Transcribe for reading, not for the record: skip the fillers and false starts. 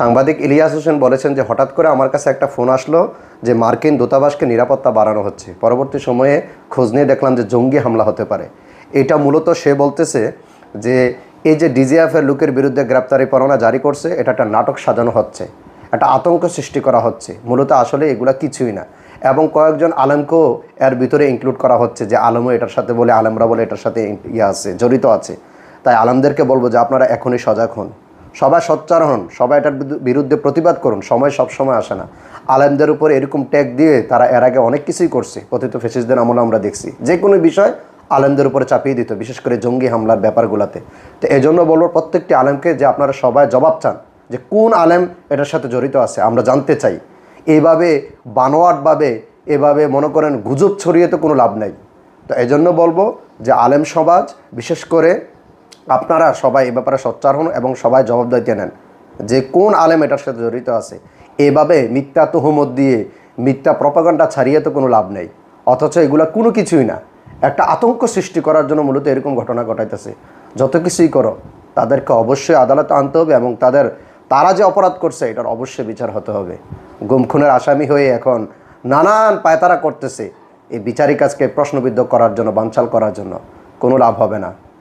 সাংবাদিক ইলিয়াস হোসেন বলেছেন যে হঠাৎ করে আমার কাছে একটা ফোন আসলো যে মার্কিন দূতাবাসকে নিরাপত্তা বাড়ানো হচ্ছে, পরবর্তী সময়ে খোঁজ নিয়ে দেখলাম যে জঙ্গি হামলা হতে পারে। এটা মূলত সে বলতেছে যে এই যে ডিজিএফের লোকের বিরুদ্ধে গ্রেপ্তারি পরোয়ানা জারি করছে, এটা একটা নাটক সাজানো হচ্ছে, একটা আতঙ্ক সৃষ্টি করা হচ্ছে। মূলত আসলে এগুলা কিছুই না, এবং কয়েকজন আলেমকেও এর ভিতরে ইনক্লুড করা হচ্ছে যে আলেমও এটার সাথে বলে, আলেমরা বলে এটার সাথে আছে, জড়িত আছে। তাই আলেমদেরকে বলবো যে আপনারা এখনই সজাগ হন, সবাই সোচ্চার হন, সবাই এটার বিরুদ্ধে প্রতিবাদ করুন। সময় সব সময় আসে না। আলেমদের উপর এরকম ট্যাগ দিয়ে তারা এর আগে অনেক কিছুই করছে, পতিত ফ্যাসিস্টদের আমলে আমরা দেখছি যে কোনো বিষয় আলেমদের উপরে চাপিয়ে দিত, বিশেষ করে জঙ্গি হামলার ব্যাপারগুলোতে। তো এজন্য বলবো প্রত্যেকটি আলেমকে যে আপনারা সবাই জবাব চান যে কোন আলেম এটার সাথে জড়িত আছে, আমরা জানতে চাই। এইভাবে বানোয়াটভাবে এভাবে মনে করেন গুজব ছড়িয়ে তো কোনো লাভ নাই। তো এজন্য বলবো যে আলেম সমাজ বিশেষ করে আপনারা সবাই এ ব্যাপারে সোচ্চার হন এবং সবাই জবাবদারিতে নেন যে কোন আলেম এটার সাথে জড়িত আছে। এভাবে মিথ্যা তহমত দিয়ে মিথ্যা প্রপাগান্ডা ছাড়িয়ে তো কোনো লাভ নেই, অথচ এগুলো কোনো কিছুই না, একটা আতঙ্ক সৃষ্টি করার জন্য মূলত এরকম ঘটনা ঘটাইতেছে। যত কিছুই করো তাদেরকে অবশ্যই আদালতে আনতে হবে এবং তারা যে অপরাধ করছে এটার অবশ্যই বিচার হতে হবে। গুম খুনের আসামি হয়ে এখন নানান পায়তারা করতেছে এই বিচারিক কাজকে প্রশ্নবিদ্ধ করার জন্য, বানচাল করার জন্য। কোনো লাভ হবে না।